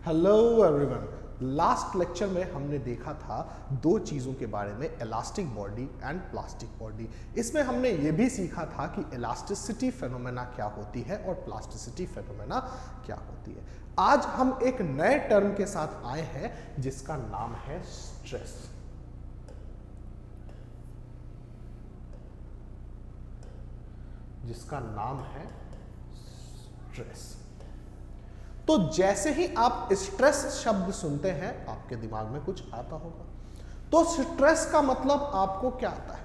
Hello everyone. Last lecture में हमने देखा था दो चीज़ों के बारे में, elastic body and plastic body. इसमें हमने ये भी सीखा था कि इलास्टिसिटी फेनोमेना क्या होती है और प्लास्टिसिटी फेनोमेना क्या होती है। आज हम एक नए टर्म के साथ आए हैं जिसका नाम है स्ट्रेस। जिसका नाम है स्ट्रेस। तो जैसे ही आप स्ट्रेस शब्द सुनते हैं आपके दिमाग में कुछ आता होगा। तो स्ट्रेस का मतलब आपको क्या आता है?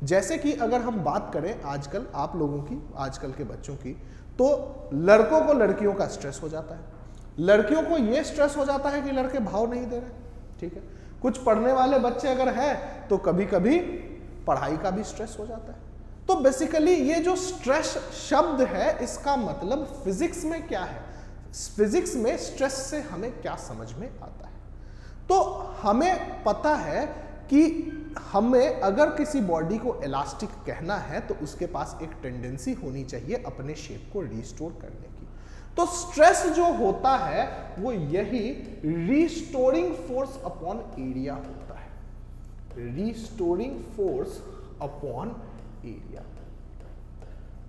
जैसे कि अगर हम बात करें आजकल आप लोगों की, आजकल के बच्चों की, तो लड़कों को लड़कियों का स्ट्रेस हो जाता है, लड़कियों को यह स्ट्रेस हो जाता है कि लड़के भाव नहीं दे रहे। ठीक है, कुछ पढ़ने वाले बच्चे अगर हैं तो कभी कभी पढ़ाई का भी स्ट्रेस हो जाता है। तो बेसिकली ये जो स्ट्रेस शब्द है इसका मतलब फिजिक्स में क्या है, फिजिक्स में स्ट्रेस से हमें क्या समझ में आता है। तो हमें पता है कि हमें अगर किसी बॉडी को इलास्टिक कहना है तो उसके पास एक टेंडेंसी होनी चाहिए अपने शेप को रिस्टोर करने की। तो स्ट्रेस जो होता है वो यही रिस्टोरिंग फोर्स अपॉन एरिया होता है, रिस्टोरिंग फोर्स अपॉन एरिया।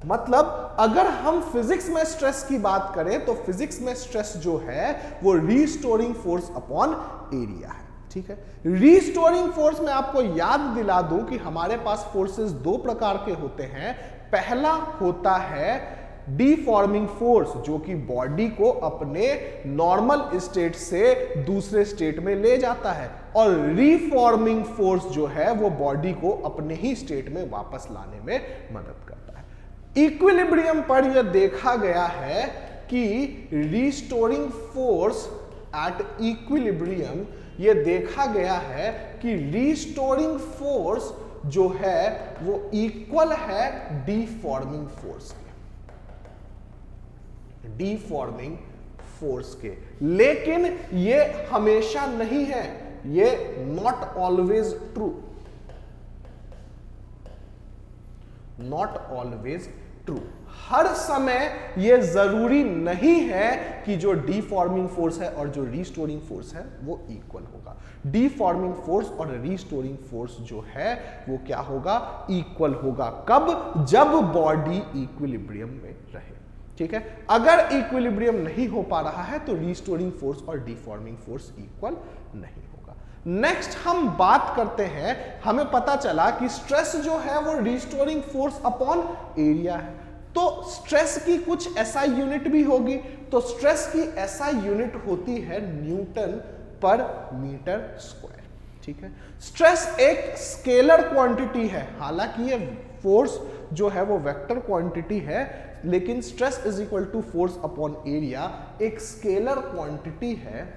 मतलब अगर हम फिजिक्स में स्ट्रेस की बात करें तो फिजिक्स में स्ट्रेस जो है वो रीस्टोरिंग फोर्स अपॉन एरिया है। ठीक है, रीस्टोरिंग फोर्स में आपको याद दिला दूं कि हमारे पास फोर्सेस दो प्रकार के होते हैं। पहला होता है डीफॉर्मिंग फोर्स जो कि बॉडी को अपने नॉर्मल स्टेट से दूसरे स्टेट में ले जाता है, और रीफॉर्मिंग फोर्स जो है वो बॉडी को अपने ही स्टेट में वापस लाने में मदद करता है। इक्विलिब्रियम पर यह देखा गया है कि रिस्टोरिंग फोर्स एट इक्विलिब्रियम, यह देखा गया है कि रिस्टोरिंग फोर्स जो है वो इक्वल है डीफॉर्मिंग फोर्स के, डीफॉर्मिंग फोर्स के। लेकिन यह हमेशा नहीं है, यह not always true, not always true. हर समय यह जरूरी नहीं है कि जो डीफॉर्मिंग फोर्स है और जो रिस्टोरिंग फोर्स है वो इक्वल होगा। डीफॉर्मिंग फोर्स और रिस्टोरिंग फोर्स जो है वो क्या होगा, इक्वल होगा। कब? जब बॉडी इक्विलिब्रियम में रहे। ठीक है, अगर इक्विलिब्रियम नहीं हो पा रहा है तो रिस्टोरिंग फोर्स और डीफॉर्मिंग फोर्स इक्वल नहीं होगा। नेक्स्ट हम बात करते हैं, हमें पता चला कि स्ट्रेस जो है वो रिस्टोरिंग फोर्स अपॉन एरिया है। तो स्ट्रेस की कुछ एसआई यूनिट भी होगी। तो स्ट्रेस की एसआई यूनिट होती है न्यूटन पर मीटर स्क्वायर। ठीक है, स्ट्रेस एक स्केलर क्वांटिटी है, हालांकि ये फोर्स जो है वो वेक्टर क्वांटिटी है, लेकिन stress is equal to force upon area एक स्केलर क्वांटिटी है।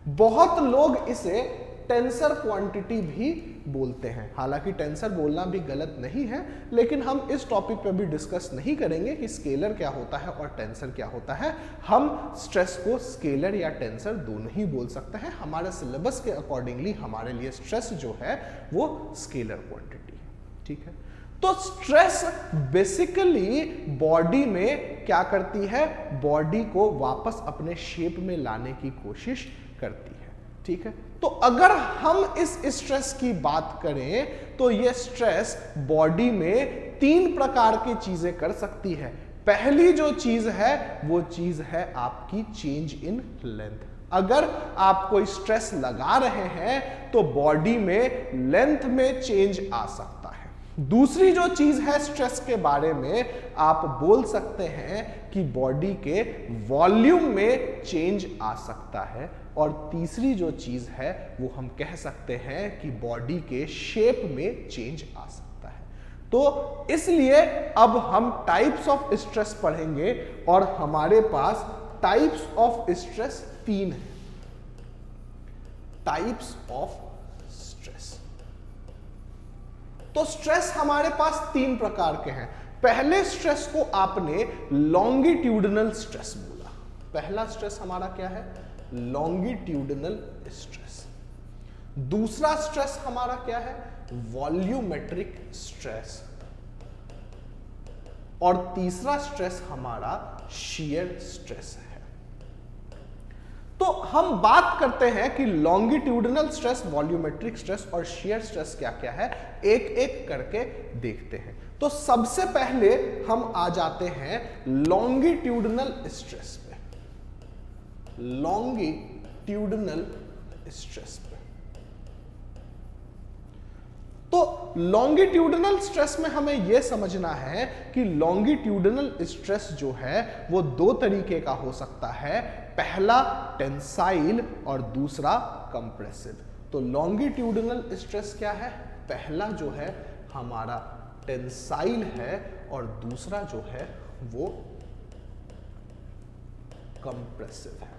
बहुत लोग इसे टेंसर क्वांटिटी भी बोलते हैं, हालांकि टेंसर बोलना भी गलत नहीं है, लेकिन हम इस टॉपिक पे भी डिस्कस नहीं करेंगे कि स्केलर क्या होता है और टेंसर क्या होता है। हम स्ट्रेस को स्केलर या टेंसर दोनों ही बोल सकते हैं। हमारे सिलेबस के अकॉर्डिंगली हमारे लिए स्ट्रेस जो है वो स्केलर क्वांटिटी है। ठीक है, तो स्ट्रेस बेसिकली बॉडी में क्या करती है, बॉडी को वापस अपने शेप में लाने की कोशिश करती है। ठीक है, तो अगर हम इस स्ट्रेस की बात करें तो यह स्ट्रेस बॉडी में तीन प्रकार की चीजें कर सकती है। पहली जो चीज है वो चीज है आपकी चेंज इन लेंथ। अगर आप कोई स्ट्रेस लगा रहे हैं तो बॉडी में लेंथ में चेंज आ सकता है। दूसरी जो चीज है स्ट्रेस के बारे में, आप बोल सकते हैं कि बॉडी के वॉल्यूम में चेंज आ सकता है। और तीसरी जो चीज है वो हम कह सकते हैं कि बॉडी के शेप में चेंज आ सकता है। तो इसलिए अब हम टाइप्स ऑफ स्ट्रेस पढ़ेंगे और हमारे पास टाइप्स ऑफ स्ट्रेस तीन है। टाइप्स ऑफ स्ट्रेस, तो स्ट्रेस हमारे पास तीन प्रकार के हैं। पहले स्ट्रेस को आपने लॉन्गिट्यूडनल स्ट्रेस बोला। पहला स्ट्रेस हमारा क्या है, लॉन्गिट्यूडनल स्ट्रेस। दूसरा स्ट्रेस हमारा क्या है, वॉल्यूमेट्रिक स्ट्रेस। और तीसरा स्ट्रेस हमारा शियर स्ट्रेस है। हम बात करते हैं कि लॉन्गिट्यूडनल स्ट्रेस, वॉल्यूमेट्रिक स्ट्रेस और शियर स्ट्रेस क्या क्या है, एक एक करके देखते हैं। तो सबसे पहले हम आ जाते हैं लॉन्गिट्यूडनल स्ट्रेस पे, लॉन्गिट्यूडनल स्ट्रेस पे। तो लॉन्गिट्यूडनल स्ट्रेस में हमें यह समझना है कि लॉन्गिट्यूडनल स्ट्रेस जो है वो दो तरीके का हो सकता है, पहला टेंसाइल और दूसरा कंप्रेसिव। तो लॉन्गिट्यूडनल स्ट्रेस क्या है, पहला जो है हमारा टेंसाइल है और दूसरा जो है वो कंप्रेसिव है।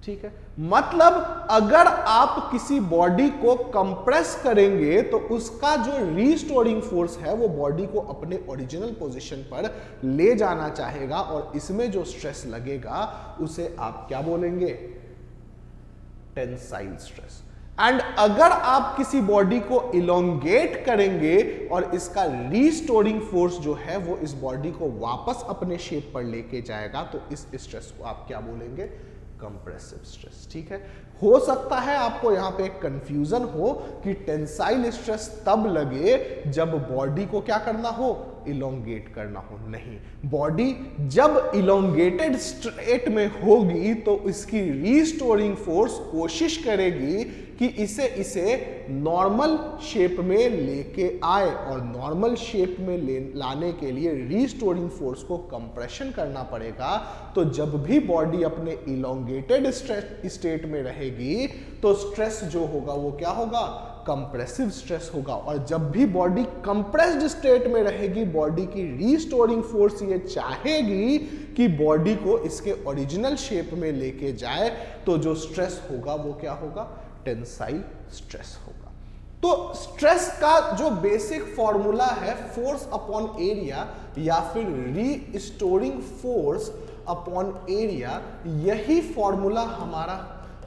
ठीक है, मतलब अगर आप किसी बॉडी को कंप्रेस करेंगे तो उसका जो रीस्टोरिंग फोर्स है वो बॉडी को अपने ओरिजिनल पोजीशन पर ले जाना चाहेगा और इसमें जो स्ट्रेस लगेगा उसे आप क्या बोलेंगे, टेंसाइल स्ट्रेस। एंड अगर आप किसी बॉडी को इलोंगेट करेंगे और इसका रीस्टोरिंग फोर्स जो है वो इस बॉडी को वापस अपने शेप पर लेके जाएगा तो इस स्ट्रेस को आप क्या बोलेंगे, कंप्रेसिव स्ट्रेस। ठीक है, हो सकता है आपको यहां पे एक कंफ्यूजन हो कि टेंसाइल स्ट्रेस तब लगे जब बॉडी को क्या करना हो, इलोंगेट करना हो। नहीं, बॉडी जब इलोंगेटेड स्टेट में होगी तो इसकी रीस्टोरिंग फोर्स कोशिश करेगी कि इसे नॉर्मल शेप में लेके आए और नॉर्मल शेप में लाने के लिए रीस्टोरिंग फोर्स को कंप्रेशन करना पड़ेगा। तो जब भी बॉडी अपने इलोंगेटेड स्टेट में रहेगी तो स्ट्रेस जो होगा वो क्या होगा, कंप्रेसिव स्ट्रेस होगा। और जब भी बॉडी कंप्रेस्ड स्टेट में रहेगी, बॉडी की रीस्टोरिंग फोर्स ये चाहेगी कि बॉडी को इसके ओरिजिनल शेप में लेके जाए, तो जो स्ट्रेस होगा वो क्या होगा, टेंसाइल स्ट्रेस होगा। तो स्ट्रेस का जो बेसिक फॉर्मूला है फोर्स अपॉन एरिया या फिर रीस्टोरिंग फोर्स अपॉन एरिया, यही फॉर्मूला हमारा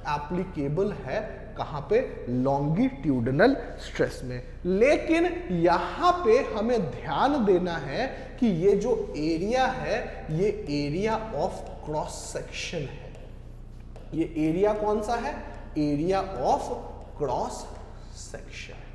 एप्लीकेबल है कहां पे, लॉन्गिट्यूडनल स्ट्रेस में। लेकिन यहां पे हमें ध्यान देना है कि ये जो एरिया है ये एरिया ऑफ क्रॉस सेक्शन है। ये एरिया कौन सा है, एरिया ऑफ क्रॉस सेक्शन।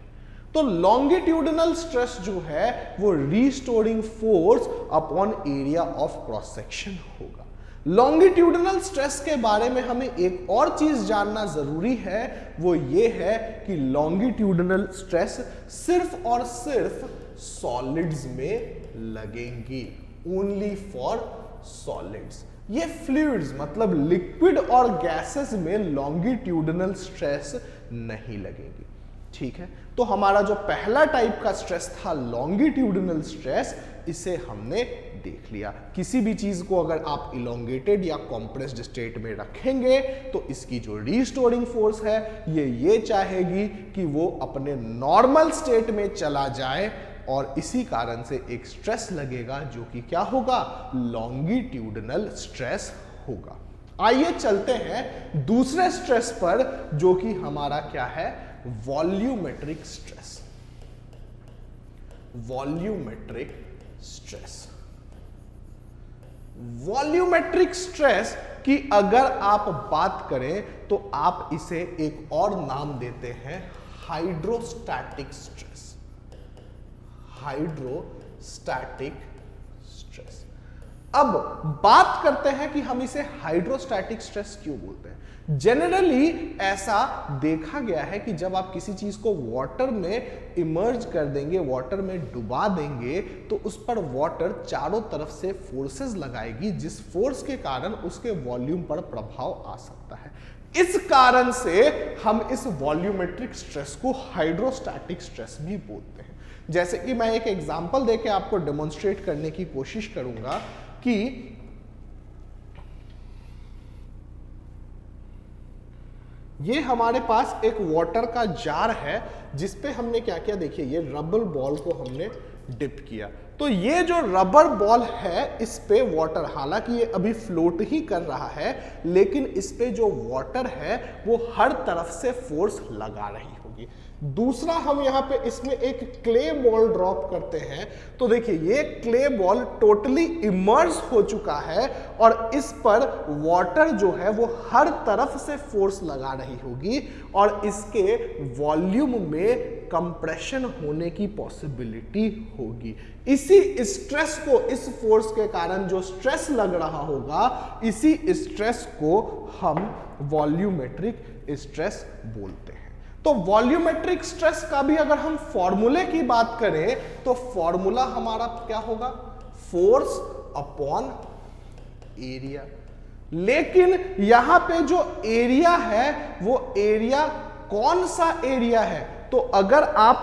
तो लॉन्गिट्यूडनल स्ट्रेस जो है वो restoring force upon area of cross section होगा। लॉन्गिट्यूडनल स्ट्रेस के बारे में हमें एक और चीज जानना जरूरी है, वो ये है कि लॉन्गिट्यूडनल स्ट्रेस सिर्फ और सिर्फ सॉलिड्स में लगेंगी, ओनली फॉर सॉलिड्स। ये फ्लूइड्स मतलब लिक्विड और गैसेस में लॉन्गिट्यूडनल स्ट्रेस नहीं लगेगी। ठीक है, तो हमारा जो पहला टाइप का स्ट्रेस था लॉन्गिट्यूडनल स्ट्रेस, इसे हमने देख लिया। किसी भी चीज को अगर आप इलोंगेटेड या कॉम्प्रेस्ड स्टेट में रखेंगे तो इसकी जो रीस्टोरिंग फोर्स है ये चाहेगी कि वो अपने नॉर्मल स्टेट में चला जाए और इसी कारण से एक स्ट्रेस लगेगा जो कि क्या होगा, लॉन्गिट्यूडनल स्ट्रेस होगा। आइए चलते हैं दूसरे स्ट्रेस पर जो कि हमारा क्या है, volumetric stress. Volumetric stress, volumetric stress की अगर आप बात करें तो आप इसे एक और नाम देते हैं हाइड्रोस्टैटिक स्ट्रेस। Hydrostatic stress. अब बात करते हैं कि हम इसे हाइड्रोस्टैटिक स्ट्रेस क्यों बोलते हैं। जनरली ऐसा देखा गया है कि जब आप किसी चीज को वाटर में इमर्ज कर देंगे, वाटर में डुबा देंगे, तो उस पर वाटर चारों तरफ से फोर्सेस लगाएगी, जिस फोर्स के कारण उसके वॉल्यूम पर प्रभाव आ सकता है। इस कारण से हम इस वॉल्यूमेट्रिक स्ट्रेस को हाइड्रोस्टैटिक स्ट्रेस भी बोलते हैं। जैसे कि मैं एक एग्जांपल देके आपको डेमोन्स्ट्रेट करने की कोशिश करूंगा कि ये हमारे पास एक वाटर का जार है जिसपे हमने क्या किया, देखिए ये रबर बॉल को हमने डिप किया। तो ये जो रबर बॉल है इस पे वाटर, हालांकि ये अभी फ्लोट ही कर रहा है, लेकिन इस पे जो वाटर है वो हर तरफ से फोर्स लगा रही होगी। होगी। दूसरा, हम यहाँ पे इसमें एक क्ले बॉल ड्रॉप करते हैं तो देखिए ये क्ले बॉल टोटली इमर्ज हो चुका है और इस पर वाटर जो है वो हर तरफ से फोर्स लगा रही होगी और इसके वॉल्यूम में कंप्रेशन होने की पॉसिबिलिटी होगी। इसी स्ट्रेस को, इस फोर्स के कारण जो स्ट्रेस लग रहा होगा, इसी स्ट्रेस को हम वॉल्यूमेट्रिक स्ट्रेस बोलते हैं। तो वॉल्यूमेट्रिक स्ट्रेस का भी अगर हम फॉर्मूले की बात करें तो फॉर्मूला हमारा क्या होगा? Force upon area. लेकिन यहां पे जो एरिया है वो एरिया कौन सा एरिया है? तो अगर आप,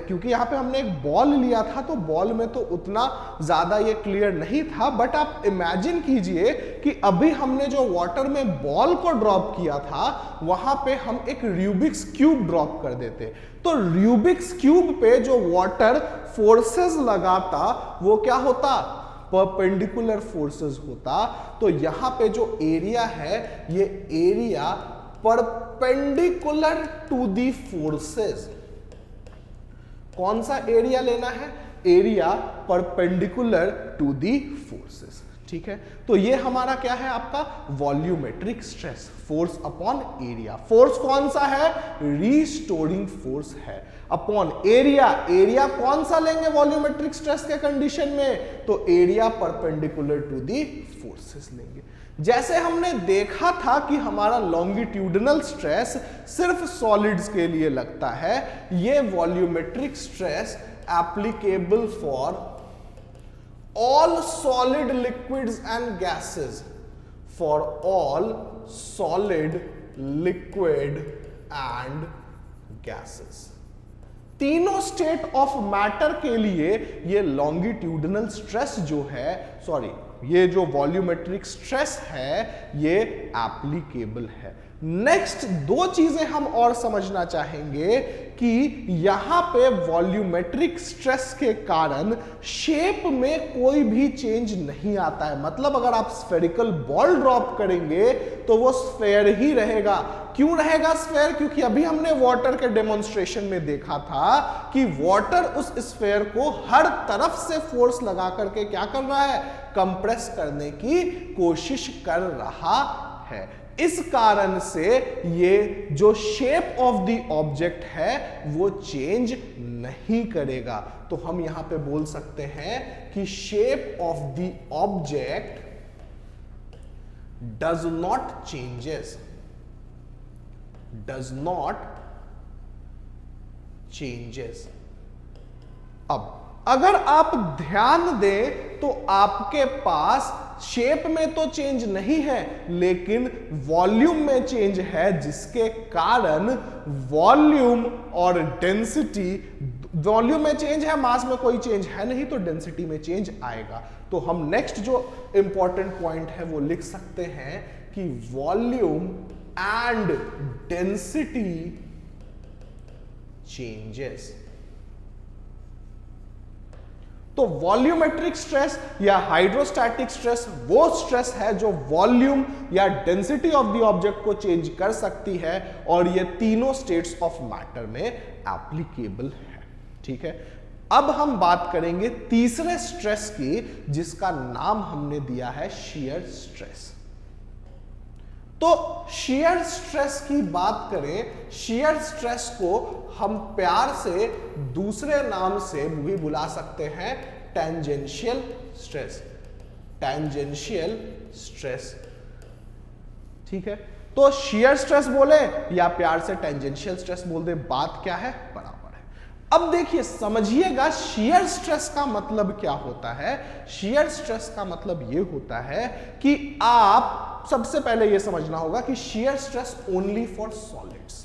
क्योंकि यहां पे हमने एक बॉल लिया था तो बॉल में तो उतना ज्यादा ये क्लियर नहीं था, बट आप इमेजिन कीजिए कि अभी हमने जो वाटर में बॉल को ड्रॉप किया था वहां पे हम एक रूबिक्स क्यूब ड्रॉप कर देते, तो रूबिक्स क्यूब पे जो वाटर फोर्सेस लगाता वो क्या होता? परपेंडिकुलर फोर्सेस होता। तो यहां पे जो एरिया है ये area perpendicular to the forces. कौन सा एरिया लेना है? Area perpendicular to the forces. ठीक है, तो ये हमारा क्या है? आपका volumetric stress, force upon area. Force कौन सा है? रीस्टोरिंग फोर्स है, अपॉन एरिया। एरिया कौन सा लेंगे वॉल्यूमेट्रिक स्ट्रेस के कंडीशन में? तो area perpendicular to the forces लेंगे। जैसे हमने देखा था कि हमारा लॉन्गिट्यूडिनल स्ट्रेस सिर्फ सॉलिड्स के लिए लगता है, ये volumetric stress applicable for all solid liquids and gases, for all solid liquid and gases. तीनों स्टेट ऑफ मैटर के लिए ये लॉन्गिट्यूडिनल स्ट्रेस जो है, ये जो वॉल्यूमेट्रिक स्ट्रेस है ये एप्लीकेबल है। नेक्स्ट दो चीजें हम और समझना चाहेंगे कि यहां पे वॉल्यूमेट्रिक स्ट्रेस के कारण शेप में कोई भी चेंज नहीं आता है। मतलब अगर आप स्फेरिकल बॉल ड्रॉप करेंगे तो वो स्फेयर ही रहेगा। क्यों रहेगा स्फेयर? क्योंकि अभी हमने वाटर के डेमोन्स्ट्रेशन में देखा था कि वाटर उस स्फेयर को हर तरफ से फोर्स लगा करके क्या कर रहा है? कंप्रेस करने की कोशिश कर रहा है। इस कारण से ये जो शेप ऑफ द ऑब्जेक्ट है वो चेंज नहीं करेगा। तो हम यहां पे बोल सकते हैं कि shape of the object does not changes, does not changes. अब अगर आप ध्यान दें तो आपके पास शेप में तो चेंज नहीं है लेकिन वॉल्यूम में चेंज है, जिसके कारण वॉल्यूम और डेंसिटी, वॉल्यूम में चेंज है, मास में कोई चेंज है नहीं, तो डेंसिटी में चेंज आएगा। तो हम नेक्स्ट जो इंपॉर्टेंट पॉइंट है वो लिख सकते हैं कि वॉल्यूम एंड डेंसिटी चेंजेस। तो वॉल्यूमेट्रिक स्ट्रेस या हाइड्रोस्टैटिक स्ट्रेस वो स्ट्रेस है जो वॉल्यूम या डेंसिटी ऑफ द ऑब्जेक्ट को चेंज कर सकती है और ये तीनों स्टेट्स ऑफ मैटर में एप्लीकेबल है। ठीक है, अब हम बात करेंगे तीसरे स्ट्रेस की, जिसका नाम हमने दिया है शियर स्ट्रेस। तो शियर स्ट्रेस की बात करें, शियर स्ट्रेस को हम प्यार से दूसरे नाम से भी बुला सकते हैं, टेंजेंशियल स्ट्रेस, टेंजेंशियल स्ट्रेस। ठीक है, तो शियर स्ट्रेस बोले या प्यार से टेंजेंशियल स्ट्रेस बोल दे, बात क्या है? बराबर है। अब देखिए समझिएगा शियर स्ट्रेस का मतलब क्या होता है। शियर स्ट्रेस का मतलब यह होता है कि आप सबसे पहले यह समझना होगा कि shear stress only for solids.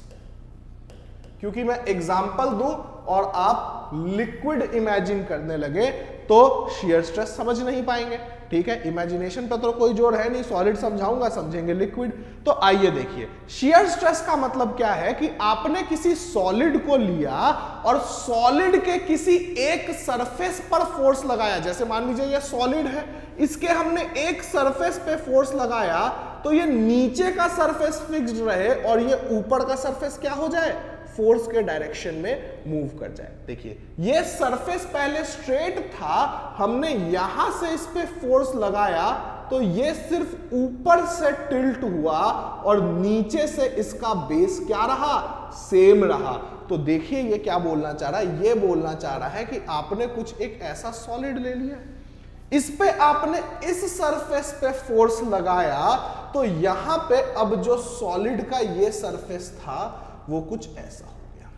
क्योंकि मैं एग्जांपल दूं और आप लिक्विड इमेजिन करने लगे तो शियर स्ट्रेस समझ नहीं पाएंगे। ठीक है, इमेजिनेशन पे तो कोई जोर है नहीं, सॉलिड समझाऊंगा, समझेंगे लिक्विड। तो आइए देखिए, शियर स्ट्रेस का मतलब क्या है कि आपने किसी सॉलिड को लिया और सॉलिड के किसी एक सरफेस पर फोर्स लगाया। जैसे मान लीजिए ये सॉलिड है, इसके हमने एक सरफेस पे फोर्स लगाया तो ये नीचे का सरफेस फिक्स्ड रहे और ये ऊपर का सरफेस क्या हो जाए? फोर्स के डायरेक्शन में मूव कर जाए। देखिए ये सरफेस पहले स्ट्रेट था, हमने यहां से इस पे फोर्स लगाया तो ये सिर्फ ऊपर से टिल्ट हुआ और नीचे से इसका बेस क्या रहा, सेम रहा। तो देखिए ये क्या बोलना चाह रहा है, ये बोलना चाह रहा है कि आपने कुछ एक ऐसा सॉलिड ले लिया, इस पे आपने इस सरफेस पे फोर्स लगाया तो यहां पे अब जो सॉलिड का ये सरफेस था वो कुछ ऐसा हो गया।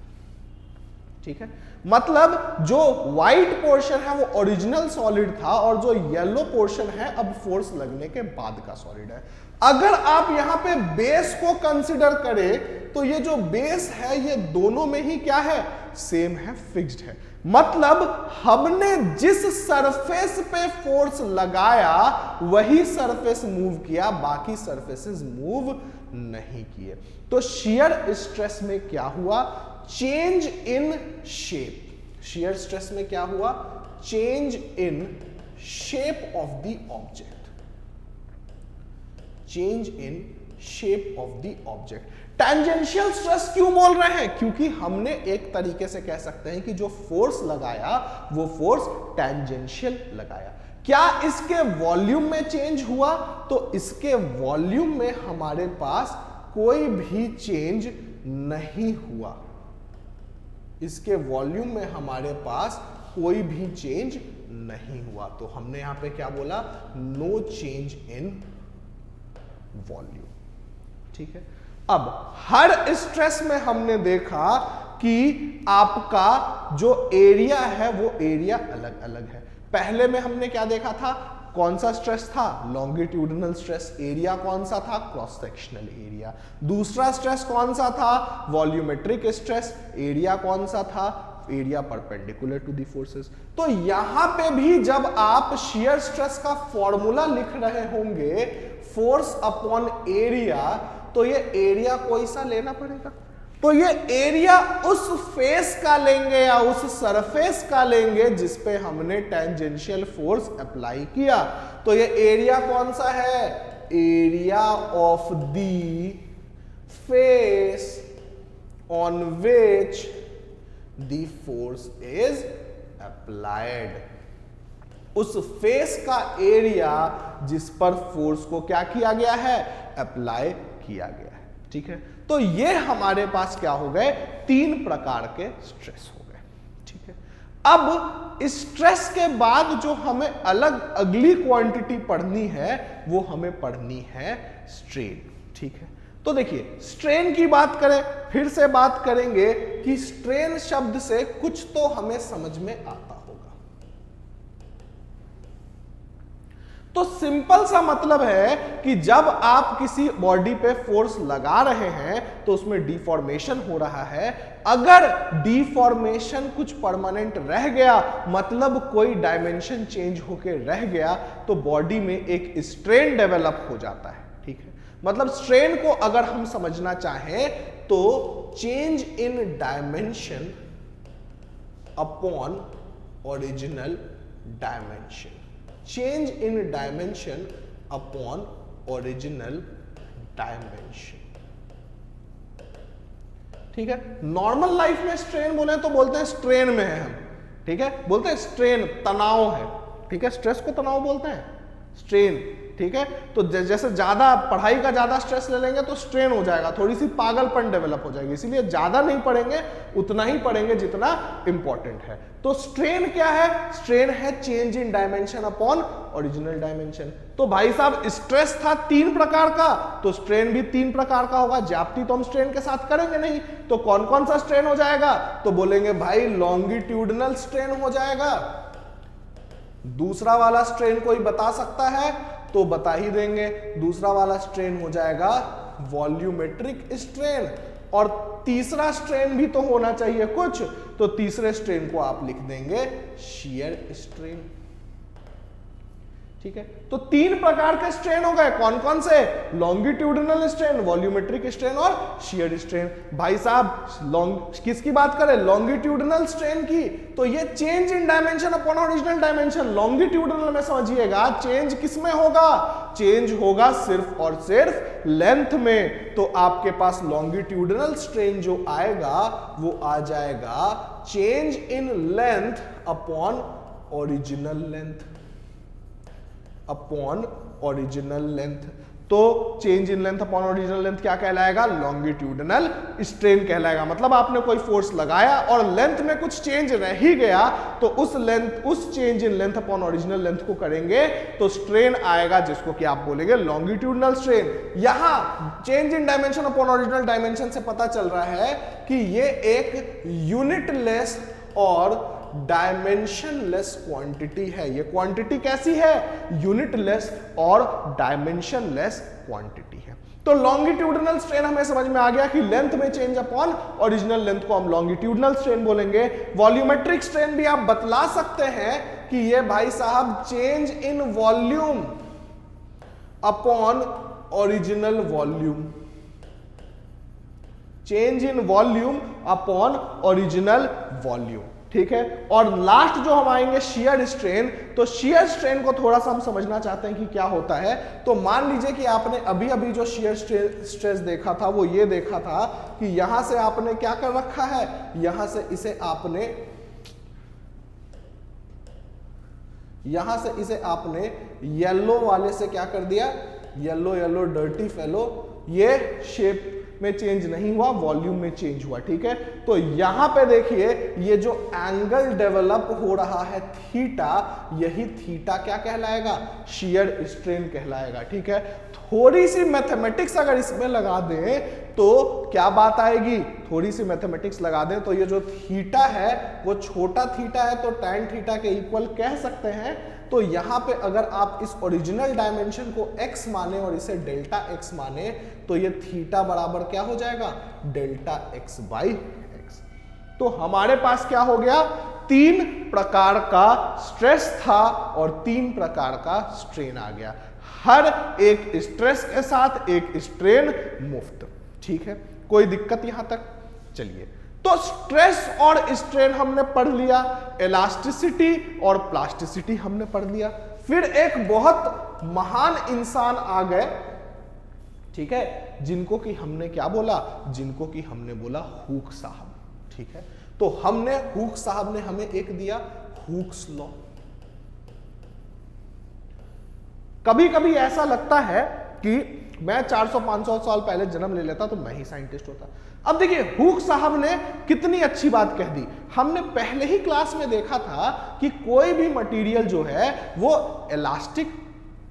ठीक है, मतलब जो व्हाइट पोर्शन है वो ओरिजिनल सॉलिड था और जो येलो पोर्शन है अब फोर्स लगने के बाद का सॉलिड है। अगर आप यहां पे बेस को कंसीडर करें तो ये जो बेस है ये दोनों में ही क्या है, सेम है, फिक्स्ड है। मतलब हमने जिस सरफेस पे फोर्स लगाया वही सरफेस मूव किया, बाकी सरफेसेस मूव नहीं किए। तो शियर स्ट्रेस में क्या हुआ, change in shape. Shear stress में क्या हुआ, change in shape of the object, change in shape of the object. Tangential stress क्यों बोल रहे हैं, क्योंकि हमने एक तरीके से कह सकते हैं कि जो फोर्स लगाया वो फोर्स टेंजेंशियल लगाया। क्या इसके वॉल्यूम में चेंज हुआ, तो इसके वॉल्यूम में हमारे पास कोई भी चेंज नहीं हुआ, इसके वॉल्यूम में हमारे पास कोई भी चेंज नहीं हुआ। तो हमने यहां पे क्या बोला, नो चेंज इन वॉल्यूम। ठीक है, अब हर स्ट्रेस में हमने देखा कि आपका जो एरिया है वो एरिया अलग अलग है। पहले में हमने क्या देखा था, कौन सा स्ट्रेस था, लॉन्गिट्यूडिनल स्ट्रेस, एरिया कौन सा था, क्रॉस सेक्शनल एरिया। दूसरा स्ट्रेस कौन सा था, वॉल्यूमेट्रिक स्ट्रेस, एरिया कौन सा था, area perpendicular to the forces. तो यहां पे भी जब आप शियर स्ट्रेस का फॉर्मूला लिख रहे होंगे, फोर्स अपॉन एरिया, तो ये एरिया कोई सा लेना पड़ेगा। तो ये एरिया उस फेस का लेंगे या उस सरफेस का लेंगे जिस पे हमने टेंजेंशियल फोर्स अप्लाई किया। तो ये एरिया कौन सा है, area of the face on which the force is applied. उस फेस का एरिया जिस पर फोर्स को क्या किया गया है, अप्लाई किया गया है। ठीक है, तो ये हमारे पास क्या हो गए, तीन प्रकार के स्ट्रेस हो गए। ठीक है, अब स्ट्रेस के बाद जो हमें अलग अगली क्वांटिटी पढ़नी है वो हमें पढ़नी है स्ट्रेन। ठीक है, तो देखिए स्ट्रेन की बात करें, फिर से बात करेंगे कि स्ट्रेन शब्द से कुछ तो हमें समझ में आता होगा। तो सिंपल सा मतलब है कि जब आप किसी बॉडी पे फोर्स लगा रहे हैं तो उसमें डिफॉर्मेशन हो रहा है। अगर डिफॉर्मेशन कुछ परमानेंट रह गया, मतलब कोई डायमेंशन चेंज होके रह गया, तो बॉडी में एक स्ट्रेन डेवलप हो जाता है। ठीक है, मतलब स्ट्रेन को अगर हम समझना चाहें तो change in dimension upon original dimension, change in dimension upon original dimension. ठीक है, नॉर्मल लाइफ में स्ट्रेन बोले तो बोलते हैं स्ट्रेन में है हम। ठीक है, बोलते हैं स्ट्रेन तनाव है। ठीक है, स्ट्रेस को तनाव बोलते हैं, स्ट्रेन। ठीक है, तो जैसे ज्यादा पढ़ाई का ज्यादा स्ट्रेस ले लेंगे तो स्ट्रेन हो जाएगा, थोड़ी सी पागलपन डेवलप हो जाएगी, इसीलिए ज्यादा नहीं पढ़ेंगे, उतना ही पढ़ेंगे जितना इंपॉर्टेंट है। तो स्ट्रेन क्या है, स्ट्रेन है change in dimension upon original dimension. तो भाई साहब स्ट्रेस था तीन प्रकार का, तो स्ट्रेन भी तीन प्रकार का होगा। ज्यादती तो हम स्ट्रेन के साथ करेंगे नहीं, तो कौन कौन सा स्ट्रेन हो जाएगा, तो बोलेंगे भाई लॉन्गिट्यूडिनल स्ट्रेन हो जाएगा। दूसरा वाला स्ट्रेन कोई बता सकता है तो बता ही देंगे, दूसरा वाला स्ट्रेन हो जाएगा वॉल्यूमेट्रिक स्ट्रेन। और तीसरा स्ट्रेन भी तो होना चाहिए कुछ, तो तीसरे स्ट्रेन को आप लिख देंगे शियर स्ट्रेन। ठीक है, तो तीन प्रकार के स्ट्रेन हो गए, कौन कौन से? लॉन्गिट्यूडिनल स्ट्रेन, वॉल्यूमेट्रिक स्ट्रेन और शियर स्ट्रेन। भाई साहब किसकी बात करें? लॉन्गिट्यूडिनल स्ट्रेन की। तो ये change in dimension upon original dimension. Longitudinal में समझिएगा चेंज किस में होगा? चेंज होगा सिर्फ और सिर्फ लेंथ में। तो आपके पास लॉन्गिट्यूडिनल स्ट्रेन जो आएगा वो आ जाएगा change in length upon original length, upon original length. तो change in length upon original length क्या कहलाएगा? लॉन्गिट्यूडिनल स्ट्रेन कहलाएगा। मतलब आपने कोई फोर्स लगाया और लेंथ में कुछ चेंज रह ही गया, तो उस change in length upon original length को करेंगे तो स्ट्रेन आएगा, जिसको कि आप बोलेंगे लॉन्गिट्यूडिनल स्ट्रेन। यहां change in dimension upon original dimension से पता चल रहा है कि ये एक यूनिटलेस और डायमेंशनलेस क्वांटिटी है। ये क्वांटिटी कैसी है? यूनिटलेस और डायमेंशनलेस क्वांटिटी है। तो लॉन्गिट्यूडिनल स्ट्रेन हमें समझ में आ गया कि लेंथ में चेंज अपॉन ओरिजिनल लेंथ को हम लॉन्गिट्यूडिनल स्ट्रेन बोलेंगे। वॉल्यूमेट्रिक स्ट्रेन भी आप बतला सकते हैं कि ये भाई साहब change in volume upon original volume, change in volume upon original volume, ठीक है। और लास्ट जो हम आएंगे शियर स्ट्रेन, तो शियर स्ट्रेन को थोड़ा सा हम समझना चाहते हैं कि क्या होता है। तो मान लीजिए कि आपने अभी अभी जो शियर स्ट्रेस देखा था वो ये देखा था कि यहां से आपने क्या कर रखा है, यहां से इसे आपने येलो वाले से क्या कर दिया, येलो येलो डर्टी फेलो, ये शेप में चेंज नहीं हुआ, वॉल्यूम में चेंज हुआ, ठीक है। तो यहां पे देखिए ये जो एंगल डेवलप हो रहा है थीटा, यही थीटा क्या कहलाएगा? शियर स्ट्रेन कहलाएगा, ठीक है। थोड़ी सी मैथमेटिक्स अगर इसमें लगा दें तो क्या बात आएगी? थोड़ी सी मैथमेटिक्स लगा दें तो ये जो थीटा है वो छोटा थीटा है, तो tan थीटा के इक्वल कह सकते हैं। तो यहां पे अगर आप इस ओरिजिनल डायमेंशन को x माने और इसे डेल्टा x माने, तो ये थीटा बराबर क्या हो जाएगा? Delta x by x। तो हमारे पास क्या हो गया? तीन प्रकार का स्ट्रेस था और तीन प्रकार का स्ट्रेन आ गया। हर एक स्ट्रेस के साथ एक स्ट्रेन मुफ्त, ठीक है। कोई दिक्कत यहां तक? चलिए, तो स्ट्रेस और स्ट्रेन हमने पढ़ लिया, इलास्टिसिटी और प्लास्टिसिटी हमने पढ़ लिया। फिर एक बहुत महान इंसान आ गए, ठीक है, जिनको कि हमने क्या बोला? जिनको कि हमने बोला हुक साहब, ठीक है। तो हुक साहब ने हमें एक दिया हुक्स लॉ। कभी कभी ऐसा लगता है कि मैं 400-500 साल पहले जन्म ले लेता तो मैं ही साइंटिस्ट होता। अब देखिए हुक साहब ने कितनी अच्छी बात कह दी। हमने पहले ही क्लास में देखा था कि कोई भी मटेरियल जो है वो इलास्टिक,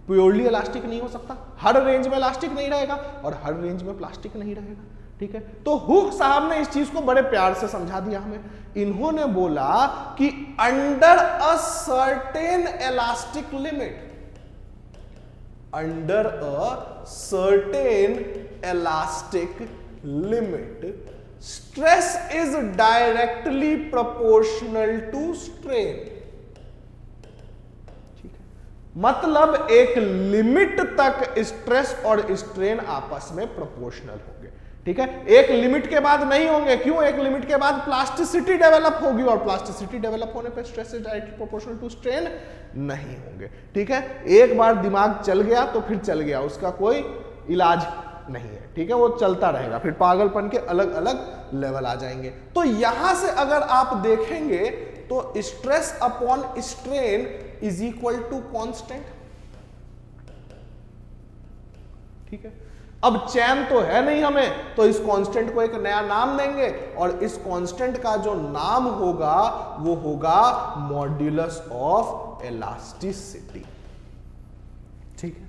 प्योरली इलास्टिक नहीं हो सकता, हर रेंज में इलास्टिक नहीं रहेगा और हर रेंज में प्लास्टिक नहीं रहेगा, ठीक है। तो हुक साहब ने इस चीज को बड़े प्यार से समझा दिया हमें। इन्होंने बोला कि under a certain elastic limit, under a certain elastic limit, stress is directly proportional to strain, ठीक है। मतलब एक लिमिट तक स्ट्रेस और स्ट्रेन आपस में प्रोपोर्शनल होंगे, ठीक है। एक लिमिट के बाद नहीं होंगे। क्यों? एक लिमिट के बाद प्लास्टिसिटी डेवलप होगी और प्लास्टिसिटी डेवलप होने पे stress is directly proportional to strain नहीं होंगे, ठीक है। एक बार दिमाग चल गया तो फिर चल गया, उसका कोई इलाज नहीं है, ठीक है, वो चलता रहेगा, फिर पागलपन के अलग अलग लेवल आ जाएंगे। तो यहां से अगर आप देखेंगे तो stress upon strain is equal to constant, ठीक है। अब चैन तो है नहीं हमें, तो इस कांस्टेंट को एक नया नाम देंगे और इस कांस्टेंट का जो नाम होगा वो होगा मॉड्यूलस ऑफ इलास्टिसिटी, ठीक है।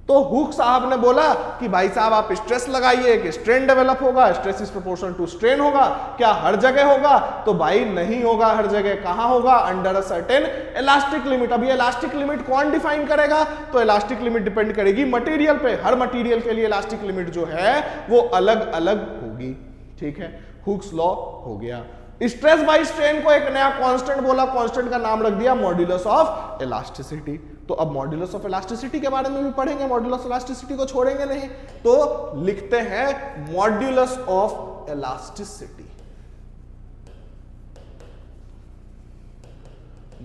तो हुक साहब ने बोला कि भाई साहब आप स्ट्रेस लगाइए कि स्ट्रेन डेवलप होगा, stress is proportional to strain होगा। क्या हर जगह होगा? तो भाई नहीं होगा हर जगह। कहां होगा? Under a certain elastic limit. अब ये इलास्टिक लिमिट कौन डिफाइन करेगा? तो इलास्टिक लिमिट डिपेंड करेगी मटेरियल पे। हर मटेरियल के लिए इलास्टिक लिमिट जो है वो अलग अलग होगी, ठीक है। हुक्स लॉ हो गया। स्ट्रेस बाय स्ट्रेन को एक नया कांस्टेंट बोला, कांस्टेंट का नाम रख दिया मॉड्यूलस ऑफ इलास्टिसिटी। तो अब मॉड्यूलस ऑफ इलास्टिसिटी के बारे में भी पढ़ेंगे, मॉड्यूलस इलास्टिसिटी को छोड़ेंगे नहीं। तो लिखते हैं modulus of elasticity,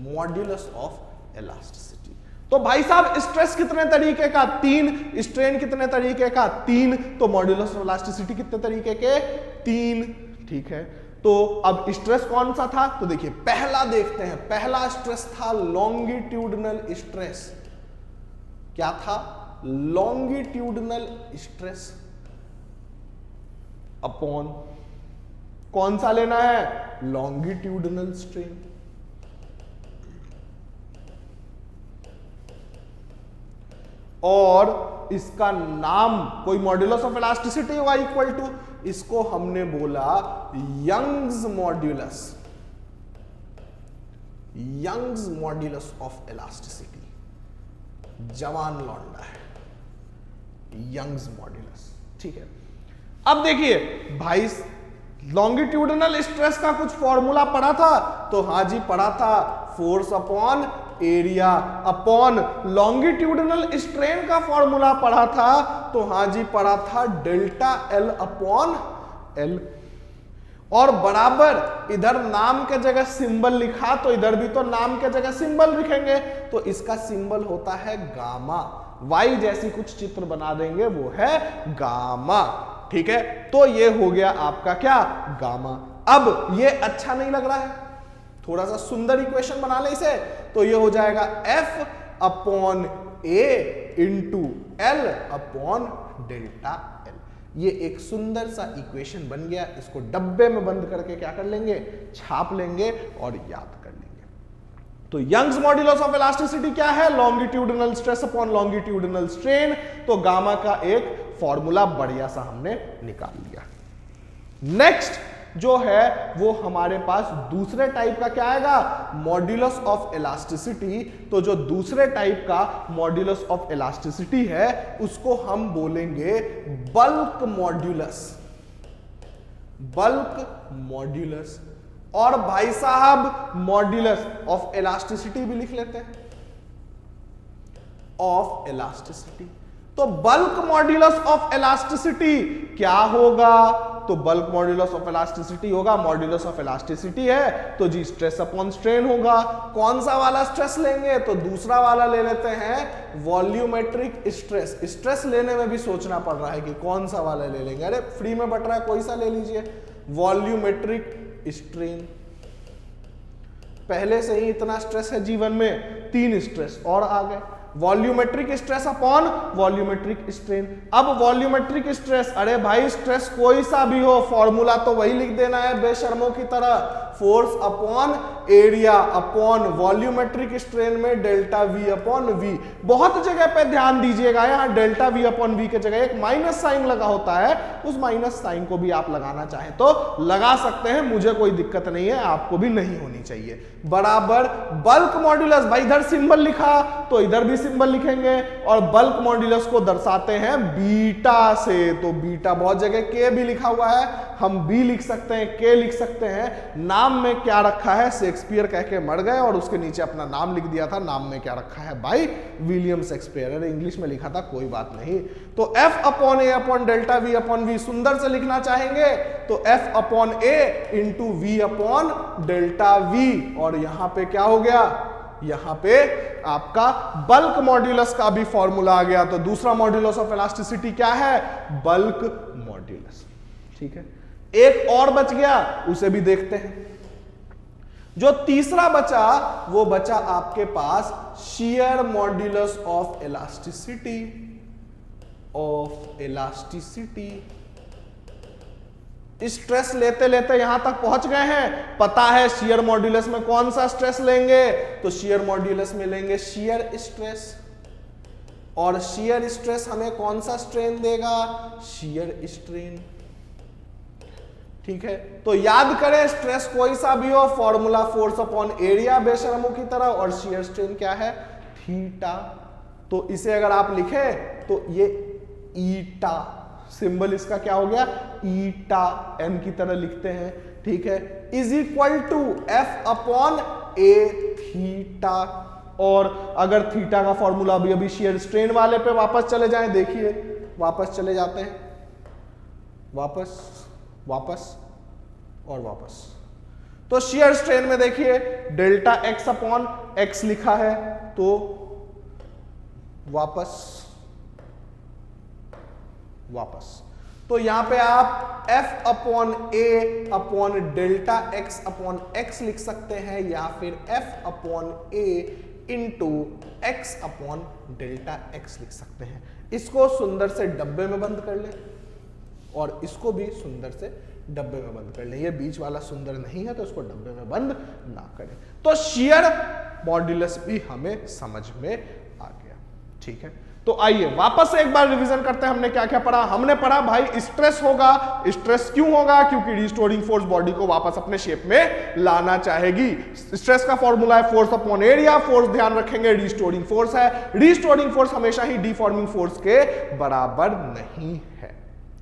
modulus of elasticity. तो भाई साहब स्ट्रेस कितने तरीके का? 3। स्ट्रेन कितने तरीके का? 3। तो मॉड्यूलस ऑफ इलास्टिसिटी कितने तरीके के? 3। ठीक है, तो अब स्ट्रेस कौन सा था? तो देखिए पहला देखते हैं, पहला स्ट्रेस था लॉन्गिट्यूडनल स्ट्रेस। क्या था? लॉन्गिट्यूडनल स्ट्रेस अपॉन कौन सा लेना है? Longitudinal strain. और इसका नाम कोई मॉड्यूलस ऑफ इलास्टिसिटी हुआ इक्वल टू, इसको हमने बोला Young's modulus, Young's modulus of elasticity. जवान लौंडा है, यंग्स मॉड्यूलस। ठीक है, अब देखिए भाई लॉन्गिट्यूडनल स्ट्रेस का कुछ फॉर्मूला पढ़ा था, तो हाँ जी पढ़ा था, force upon area upon longitudinal strain का फॉर्मूला पढ़ा था, तो हाँ जी पढ़ा था डेल्टा एल अपॉन एल। और बराबर इधर नाम के जगह सिंबल लिखा, तो इधर भी तो नाम के जगह सिंबल लिखेंगे, तो इसका सिंबल होता है गामा। वाई जैसी कुछ चित्र बना देंगे, वो है गामा। ठीक है, तो ये हो गया आपका क्या? गामा। अब ये अच्छा नहीं लग रहा है, थोड़ा सा सुंदर इक्वेशन बना ले इसे, तो ये हो जाएगा F upon A into L upon delta L. ये एक सुंदर सा इक्वेशन बन गया। इसको डब्बे में बंद करके क्या कर लेंगे? छाप लेंगे और याद कर लेंगे। तो यंग्स मॉड्यूलस ऑफ इलास्टिसिटी क्या है? Longitudinal stress upon longitudinal strain. तो गामा का एक फॉर्मूला बढ़िया सा हमने निकाल लिया। नेक्स्ट जो है वो हमारे पास दूसरे टाइप का क्या आएगा? Modulus of elasticity. तो जो दूसरे टाइप का मॉड्यूलस ऑफ इलास्टिसिटी है उसको हम बोलेंगे बल्क मॉड्यूलस, बल्क मॉड्यूलस। और भाई साहब मॉड्यूलस ऑफ इलास्टिसिटी भी लिख लेते हैं, ऑफ इलास्टिसिटी। तो बल्क मॉड्यूलस ऑफ इलास्टिसिटी क्या होगा? तो बल्क मॉड्यूलस ऑफ इलास्टिसिटी होगा, मॉड्यूलस ऑफ इलास्टिसिटी है तो जी स्ट्रेस अपॉन स्ट्रेन होगा। कौन सा वाला स्ट्रेस लेंगे? तो दूसरा वाला ले लेते हैं, वॉल्यूमेट्रिक स्ट्रेस। स्ट्रेस लेने में भी सोचना पड़ रहा है कि कौन सा वाला ले लेंगे। अरे फ्री में बट रहा है, कोई सा ले लीजिए, वॉल्यूमेट्रिक स्ट्रेन। पहले से ही इतना स्ट्रेस है जीवन में, 3 स्ट्रेस और आ गए। Volumetric stress upon volumetric strain. अब वॉल्यूमेट्रिक स्ट्रेस, अरे भाई स्ट्रेस कोई सा भी हो, फॉर्मूला तो वही लिख देना है बेशर्मों की तरह, force upon area upon volumetric strain में डेल्टा वी अपॉन वी। बहुत जगह पे ध्यान दीजिएगा, यहाँ डेल्टा वी अपॉन वी के जगह एक माइनस साइन लगा होता है, उस माइनस साइन को भी आप लगाना चाहे तो लगा सकते हैं, मुझे कोई दिक्कत नहीं है, आपको भी नहीं होनी चाहिए। बराबर बल्क मॉड्यूलस, भाई इधर सिंबल लिखा तो इधर भी सिंबल लिखेंगे, और बल्क मॉड्यूलस को दर्शाते हैं बीटा से। तो बीटा बहुत जगह के भी लिखा हुआ है, हम बी लिख सकते हैं, के लिख सकते हैं। नाम में क्या रखा है? शेक्सपियर कह के मर गए और उसके नीचे अपना नाम लिख दिया था, नाम में क्या रखा है भाई? William Shakespeare. अरे इंग्लिश में लिखा था, कोई बात नहीं। तो F upon A upon delta V upon V, सुंदर से लिखना चाहेंगे तो F upon A into V upon delta V. और यहां पे क्या हो गया? यहां पे आपका बल्क मॉड्यूलस का भी फॉर्मूला आ गया। तो दूसरा मॉड्यूलस ऑफ इलास्टिसिटी क्या है? Bulk modulus. ठीक है, एक और बच गया, उसे भी देखते हैं। जो तीसरा बचा वो बचा आपके पास shear modulus of elasticity, of elasticity. Stress लेते लेते यहां तक पहुंच गए हैं, पता है शियर मॉड्यूलस में कौन सा स्ट्रेस लेंगे? तो शियर मॉड्यूलस में लेंगे शियर स्ट्रेस, और शियर स्ट्रेस हमें कौन सा स्ट्रेन देगा? Shear strain. ठीक है, तो याद करें स्ट्रेस कोई सा भी हो, फॉर्मूला फोर्स अपॉन एरिया बेशर्मों की तरह, और शियर स्ट्रेन क्या है? थीटा। तो इसे अगर आप लिखें तो ये ईटा, सिंबल इसका क्या हो गया, ईटा, एम की तरह लिखते हैं, ठीक है, is equal to F upon A theta. और अगर थीटा का फॉर्मूला अभी शेयर स्ट्रेन वाले पे वापस चले जाएं, देखिए वापस चले जाते हैं, वापस वापस और वापस। तो शेयर स्ट्रेन में देखिए डेल्टा एक्स अपॉन एक्स लिखा है, तो वापस वापस, तो यहां पे आप f upon A upon delta X upon X लिख सकते हैं, या फिर f upon A into X upon delta X लिख सकते हैं। इसको सुंदर से डब्बे में बंद कर ले और इसको भी सुंदर से डब्बे में बंद कर ले। ये बीच वाला सुंदर नहीं है तो इसको डब्बे में बंद ना करें। तो शियर मॉड्यूलस भी हमें समझ में आ गया, ठीक है। तो आइए वापस एक बार रिवीजन करते हैं, हमने क्या क्या पढ़ा। हमने पढ़ा भाई स्ट्रेस होगा, स्ट्रेस क्यों होगा, क्योंकि रिस्टोरिंग फोर्स बॉडी को वापस अपने शेप में लाना चाहेगी। स्ट्रेस का फॉर्मूला है फोर्स अपॉन एरिया, फोर्स ध्यान रखेंगे रिस्टोरिंग फोर्स है, रिस्टोरिंग फोर्स हमेशा ही डिफॉर्मिंग फोर्स के बराबर नहीं है,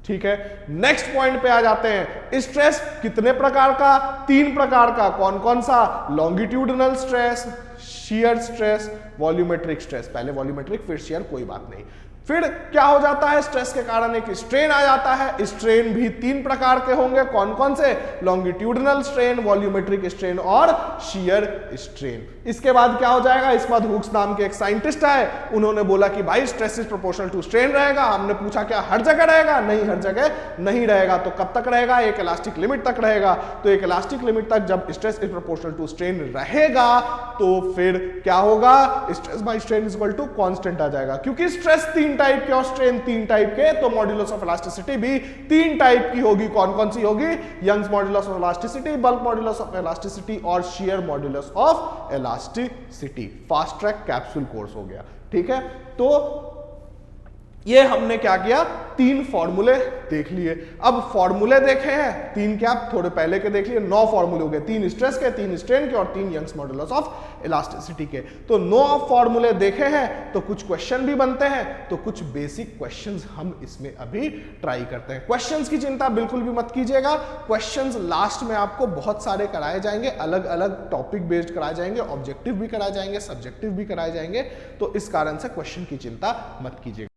ठीक है। नेक्स्ट पॉइंट पे आ जाते हैं। स्ट्रेस कितने प्रकार का, 3 प्रकार का, कौन कौन सा, longitudinal stress, shear stress, volumetric stress. पहले वॉल्यूमेट्रिक फिर शियर, कोई बात नहीं। फिर क्या हो जाता है, स्ट्रेस के कारण एक स्ट्रेन आ जाता है। स्ट्रेन भी 3 प्रकार के होंगे, कौन कौन से, लॉन्गिट्यूडिनल स्ट्रेन, वॉल्यूमेट्रिक स्ट्रेन और शियर स्ट्रेन। इसके बाद क्या हो जाएगा, इसके बाद हुक्स नाम के एक साइंटिस्ट आए, उन्होंने बोला कि भाई stress is proportional to strain रहेगा। हमने पूछा क्या हर जगह रहेगा, नहीं हर जगह नहीं रहेगा। तो कब तक रहेगा, एक इलास्टिक लिमिट तक रहेगा। तो एक इलास्टिक लिमिट तक जब stress is proportional to strain रहेगा तो फिर क्या होगा, stress by strain is equal to constant आ जाएगा। क्योंकि स्ट्रेस 3 टाइप के और स्ट्रेन 3 टाइप के, तो मॉड्यूलस ऑफ इलास्टिसिटी भी 3 टाइप की होगी। कौन कौन सी होगी, Young's modulus of elasticity, bulk modulus of elasticity और shear modulus of elasticity. Fast track capsule course हो गया, ठीक है। तो ये हमने क्या किया, 3 फॉर्मूले देख लिए। अब फॉर्मूले देखे हैं 3, क्या थोड़े पहले के देख लिए, 9 फॉर्मूले हो गए, 3 स्ट्रेस के, 3 स्ट्रेन के और 3 यंग्स मॉड्यूलस ऑफ इलास्टिसिटी के। तो 9 फॉर्मूले देखे हैं, तो कुछ क्वेश्चन भी बनते हैं, तो कुछ बेसिक क्वेश्चंस हम इसमें अभी ट्राई करते हैं। क्वेश्चंस की चिंता बिल्कुल भी मत कीजिएगा, क्वेश्चंस लास्ट में आपको बहुत सारे कराए जाएंगे, अलग अलग टॉपिक बेस्ड कराए जाएंगे, ऑब्जेक्टिव भी कराए जाएंगे, सब्जेक्टिव भी कराए जाएंगे। तो इस कारण से क्वेश्चन की चिंता मत कीजिएगा।